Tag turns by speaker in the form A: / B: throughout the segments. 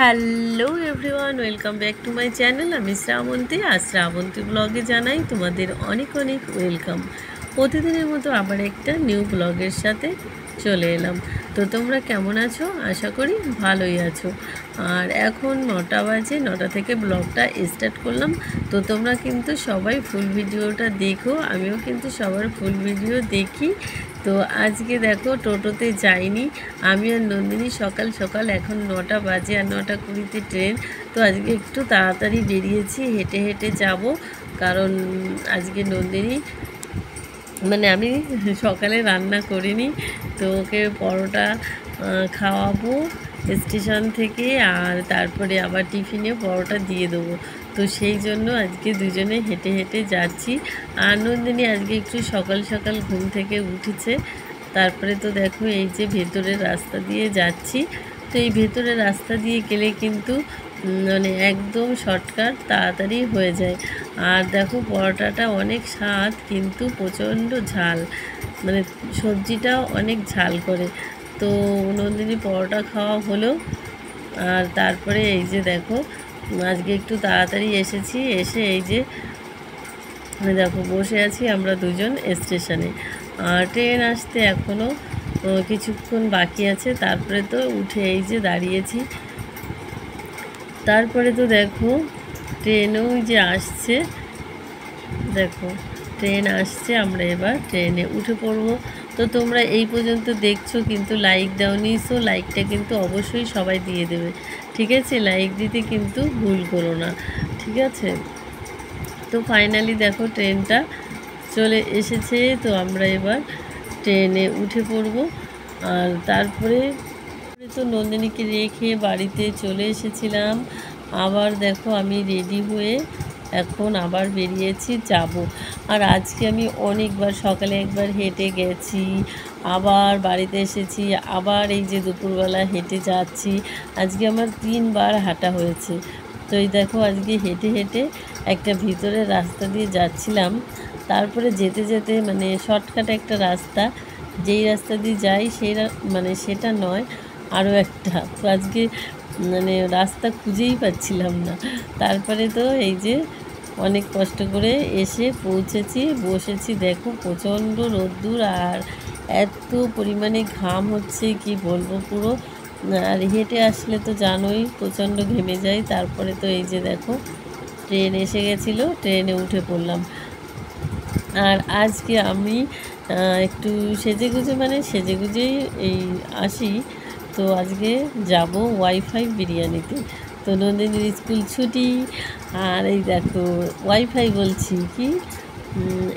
A: Hello everyone, welcome back to my channel. আমি শ্রাবন্তী। আর শ্রাবন্তী ব্লগে জানাই তোমাদের অনেক অনেক ওয়েলকাম। প্রতিদিনের মতো আবার একটা নিউ ব্লগের সাথে চলে এলাম। তো তোমরা কেমন আছো? আশা করি ভালোই আছো। আর এখন 9টা বাজে, 9টা থেকে ব্লগটা স্টার্ট করলাম। তো তোমরা কিন্তু সবাই ফুল ভিডিওটা দেখো, আমিও কিন্তু সবার ফুল ভিডিও দেখি। তো আজকে দেখো টোটোতে যাইনি, আমি আর নন্দিনী সকাল সকাল, এখন 9টা বাজে আর 9টা 20-তে ট্রেন। তো আজকে একটু তাড়াতাড়ি বেরিয়েছি, হেঁটে হেঁটে যাব। কারণ আজকে নন্দিনী আমি সকালে রান্না করিনি, তো ওকে পরোটা খাওয়াবো স্টেশন থেকে, আর তারপরে আবার টিফিনে পরোটা দিয়ে দেবো। তো সেই জন্য আজকে দুজনে হেঁটে হেঁটে যাচ্ছি। আর নন্দিনী আজকে একটু সকাল সকাল ঘুম থেকে উঠেছে। তারপরে তো দেখো এই যে ভেতরের রাস্তা দিয়ে যাচ্ছি। তো এই ভেতরের রাস্তা দিয়ে গেলে কিন্তু একদম শর্টকাট, তাড়াতাড়ি হয়ে যায়। আর দেখো পরোটাটা অনেক স্বাদ, কিন্তু প্রচণ্ড ঝাল, সবজিটাও অনেক ঝাল করে। তো নন্দিনী পরোটা খাওয়া হলো। আর তারপরে এই যে দেখো আজকে একটু তাড়াতাড়ি এসেছি, এসে এই যে দেখো বসে আছি আমরা দুজন স্টেশনে। আর ট্রেন আসতে এখনও কিছুক্ষণ বাকি আছে। তারপরে তো উঠে এই যে দাঁড়িয়েছি। তারপরে তো দেখো ট্রেনও যে আসছে, দেখো ট্রেন আসছে, আমরা এবার ট্রেনে উঠে পড়বো। তো তোমরা এই পর্যন্ত দেখছো কিন্তু লাইক দাওনি, সো লাইকটা কিন্তু অবশ্যই সবাই দিয়ে দেবে, ঠিক আছে? লাইক দিতে কিন্তু ভুল করো না, ঠিক আছে? তো ফাইনালি দেখো ট্রেনটা চলে এসেছে। তো আমরা এবার ট্রেনে উঠে পড়ব। আর তারপরে তো নন্দিনীকে রেখে বাড়িতে চলে এসেছিলাম। আবার দেখো আমি রেডি হয়ে এখন আবার বেরিয়েছি, যাব। আর আজকে আমি অনেকবার, সকালে একবার হেঁটে গেছি, আবার বাড়িতে এসেছি, আবার এই যে দুপুরবেলা হেঁটে যাচ্ছি। আজকে আমার 3বার হাঁটা হয়েছে। তো এই দেখো আজকে হেঁটে হেঁটে একটা ভিতরের রাস্তা দিয়ে যাচ্ছিলাম। তারপরে যেতে যেতে শর্টকাট একটা রাস্তা, যেই রাস্তা দিয়ে যাই সেই সেটা নয়, আরও একটা। তো আজকে রাস্তা খুঁজেই পাচ্ছিলাম না। তারপরে তো এই যে অনেক কষ্ট করে এসে পৌঁছেছি, বসেছি। দেখো প্রচণ্ড রোদ্দুর, আর এত পরিমাণে ঘাম হচ্ছে কি বলবো পুরো। আর হেঁটে আসলে তো জানোই প্রচণ্ড ঘেমে যায়। তারপরে তো এই যে দেখো ট্রেন এসে গেছিলো, ট্রেনে উঠে পড়লাম। আর আজকে আমি একটু সেজেগুজেই এই আসি। তো আজকে যাব ওয়াইফাই বিরিয়ানিতে। তো নন্দিনীর স্কুল ছুটি, আর এই দেখো ওয়াইফাই বলছি কি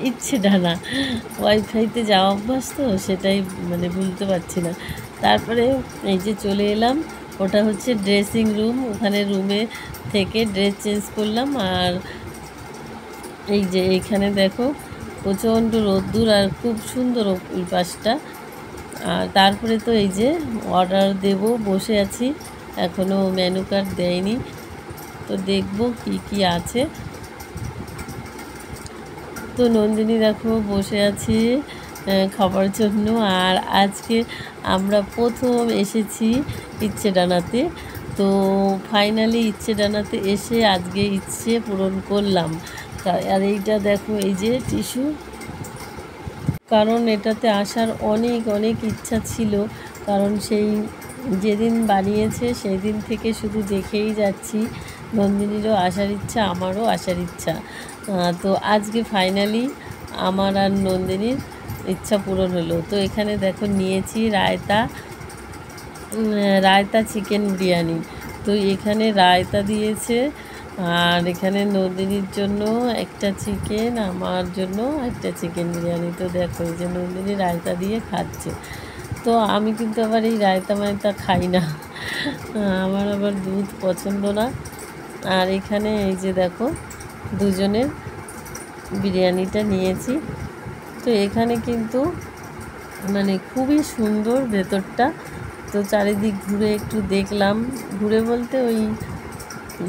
A: ইচ্ছে ডানা, ওয়াইফাইতে যাওয়া অভ্যাস, তো সেটাই ভুলতে পারছি না। তারপরে এই যে চলে এলাম, ওটা হচ্ছে ড্রেসিং রুম। ওখানে রুমে থেকে ড্রেস চেঞ্জ করলাম। আর এই যে এইখানে দেখো প্রচণ্ড রোদ্দুর, আর খুব সুন্দর ওই পাশটা। আর তারপরে তো এই যে অর্ডার দেব, বসে আছি, এখনও মেনু কার্ড দেয়নি। তো দেখব কি কি আছে। তো নন্দিনী দেখো বসে আছি খাবার জন্য। আর আজকে আমরা প্রথম এসেছি ইচ্ছে ডানাতে। তো ফাইনালি ইচ্ছে ডানাতে এসে আজকে ইচ্ছে পূরণ করলাম। আর এইটা দেখো এই যে টিস্যু, কারণ এটাতে আসার অনেক অনেক ইচ্ছা ছিল। কারণ সেই যেদিন বানিয়েছে সেই দিন থেকে শুধু দেখেই যাচ্ছি। নন্দিনীরও আসার ইচ্ছা, আমারও আসার ইচ্ছা। তো আজকে ফাইনালি আমার আর নন্দিনীর ইচ্ছা পূরণ হলো। তো এখানে দেখো নিয়েছি রায়তা, রায়তা চিকেন বিরিয়ানি। তো এখানে রায়তা দিয়েছে, আর এখানে নন্দিনীর জন্য একটা চিকেন, আমার জন্য একটা চিকেন বিরিয়ানি। তো দেখো এই যে নন্দিনী রায়তা দিয়ে খাচ্ছে। তো আমি কিন্তু আবার এই রায়তা মায়তা খাই না, আমার আবার দুধ পছন্দ না। আর এখানে এই যে দেখো দুজনের বিরিয়ানিটা নিয়েছি। তো এখানে কিন্তু খুবই সুন্দর ভেতরটা। তো চারিদিক ঘুরে একটু দেখলাম, ঘুরে বলতে ওই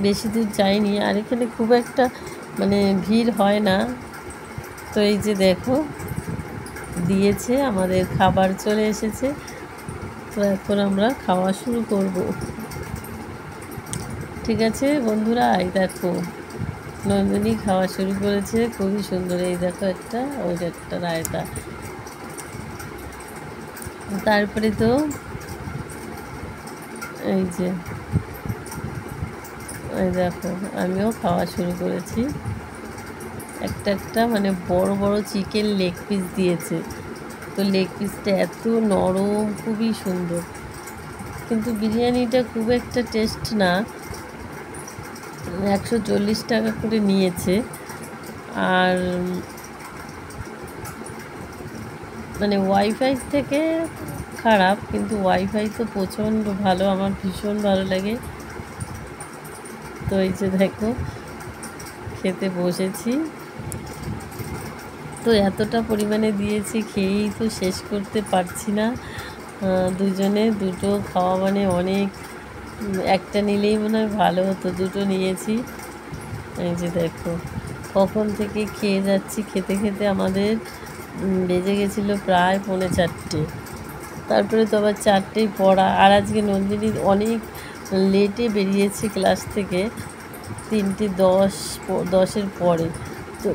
A: বেশি দূর যাইনি। আর এখানে খুব একটা ভিড় হয় না। তো এই যে দেখো দিয়েছে, আমাদের খাবার চলে এসেছে। তো এখন আমরা খাওয়া শুরু করব। ঠিক আছে বন্ধুরা, এই দেখো নন্দিনী খাওয়া শুরু করেছে, খুবই সুন্দর। এই দেখো একটা, ওই একটা রায়তা। তারপরে তো এই যে এই দেখো আমিও খাওয়া শুরু করেছি। একটা একটা মানে বড় বড় চিকেন লেগ পিস দিয়েছে, তো লেগ পিসটা এত নরম, খুবই সুন্দর। কিন্তু বিরিয়ানিটা খুব একটা টেস্ট না। 140 টাকা করে নিয়েছে। আর মানে ওয়াইফাই থেকে খারাপ, কিন্তু ওয়াইফাই তো প্রচণ্ড ভালো, আমার ভীষণ ভালো লাগে। তো এই যে দেখো খেতে বসেছি, তো এতটা পরিমাণে দিয়েছি, খেয়েই তো শেষ করতে পারছি না। দুজনে দুটো খাওয়া মানে অনেক, একটা নিলেই মনে হয় ভালো হতো, দুটো নিয়েছি। এই যে দেখো কখন থেকে খেয়ে যাচ্ছি, খেতে খেতে আমাদের বেজে গেছিলো প্রায় 3:45। তারপরে তো আবার 4টেই পড়া। আর আজকে নন্দিনী অনেক লেটে বেরিয়েছে ক্লাস থেকে, 3:10 পরে। তো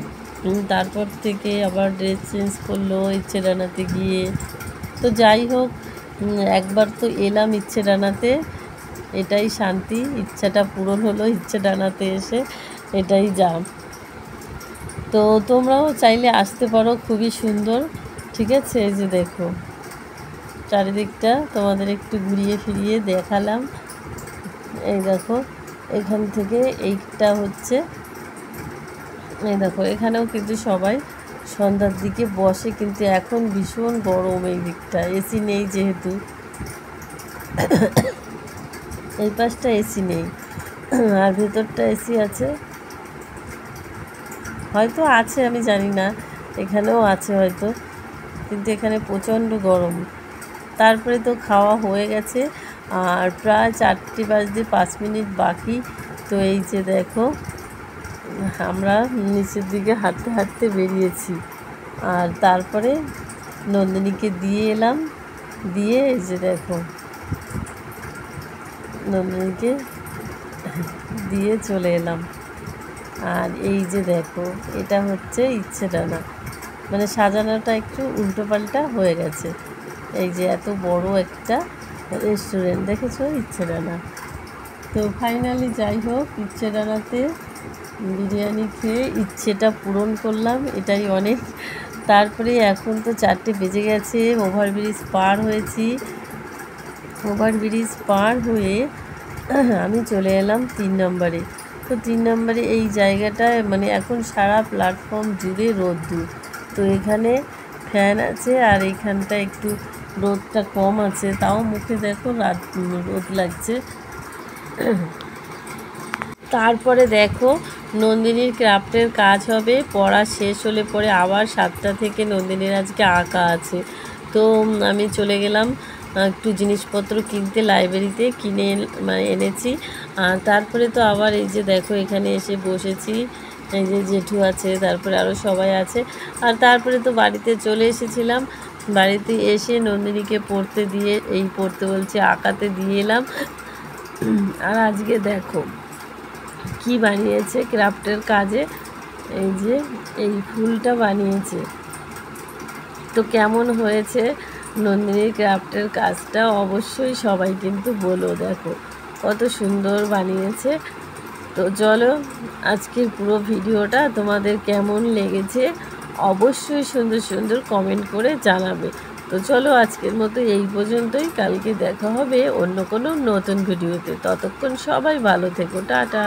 A: তারপর থেকে আবার ড্রেস চেঞ্জ করলো ইচ্ছে ডানাতে গিয়ে। তো যাই হোক, একবার তো এলাম ইচ্ছে ডানাতে, এটাই শান্তি, ইচ্ছাটা পূরণ হলো ইচ্ছে ডানাতে এসে, এটাই যা। তো তোমরাও চাইলে আসতে পারো, খুবই সুন্দর। ঠিক আছে, এই যে দেখো চারিদিকটা তোমাদের একটু ঘুরিয়ে ফিরিয়ে দেখালাম। এই দেখো এখান থেকে এইটা হচ্ছে, এই দেখো এখানেও কিন্তু সবাই সন্ধ্যার দিকে বসে, কিন্তু এখন ভীষণ গরম এই দিকটা, এসি নেই যেহেতু। এই পাশটা এসি নেই, আর ভেতরটা এসি আছে, হয়তো আছে আমি জানি না, এখানেও আছে হয়তো, কিন্তু এখানে প্রচণ্ড গরম। তারপরে তো খাওয়া হয়ে গেছে, আর প্রায় 4টে বাজতে 5 মিনিট বাকি। তো এই যে দেখো আমরা নিচের দিকে হাঁটতে হাঁটতে বেরিয়েছি, আর তারপরে নন্দিনীকে দিয়ে এলাম, দিয়ে এই যে দেখো নন্দিনীকে দিয়ে চলে এলাম। আর এই যে দেখো এটা হচ্ছে ইচ্ছে ডানা, মানে সাজানোটা একটু উল্টোপাল্টা হয়ে গেছে। এই যে এত বড় একটা রেস্টুরেন্ট দেখেছো ইচ্ছে ডানা। তো ফাইনালি যাই হোক ইচ্ছে ডানাতে বিরিয়ানি খেয়ে ইচ্ছেটা পূরণ করলাম, এটাই অনেক। তারপরে এখন তো 4টে বেজে গেছে, ওভারব্রিজ পার হয়েছি। ওভারব্রিজ পার হয়ে আমি চলে এলাম 3 নম্বরে। তো 3 নম্বরে এই জায়গাটায় মানে এখন সারা প্ল্যাটফর্ম জুড়ে রোদ্দুর। তো এখানে ফ্যান আছে, আর এইখানটা একটু রোদটা কম আছে, তাও মুখে দেখো রোদ লাগছে। তারপরে দেখো নন্দিনীর ক্রাফটের কাজ হবে, পড়া শেষ হলে পরে আবার 7টা থেকে নন্দিনীর আজকে আঁকা আছে। তো আমি চলে গেলাম একটু জিনিসপত্র কিনতে, লাইব্রেরিতে কিনে এনেছি। আর তারপরে তো আবার এই যে দেখো এখানে এসে বসেছি, এই যে জেঠু আছে, তারপরে আরও সবাই আছে। আর তারপরে তো বাড়িতে চলে এসেছিলাম, বাড়িতে এসে নন্দিনীকে পড়তে বলছি আঁকাতে দিয়ে এলাম। আর আজকে দেখো কি বানিয়েছে ক্রাফটের কাজে, এই যে এই ফুলটা বানিয়েছে। তো কেমন হয়েছে নন্দিনীর ক্রাফটের কাজটা অবশ্যই সবাই কিন্তু বলো, দেখো কত সুন্দর বানিয়েছে। তো চলো আজকের পুরো ভিডিওটা তোমাদের কেমন লেগেছে অবশ্যই সুন্দর সুন্দর কমেন্ট করে জানাবে। তো চলো আজকের মতো এই পর্যন্তই, কালকে দেখা হবে অন্য কোনো নতুন ভিডিওতে। ততক্ষণ সবাই ভালো থেকো, টাটা।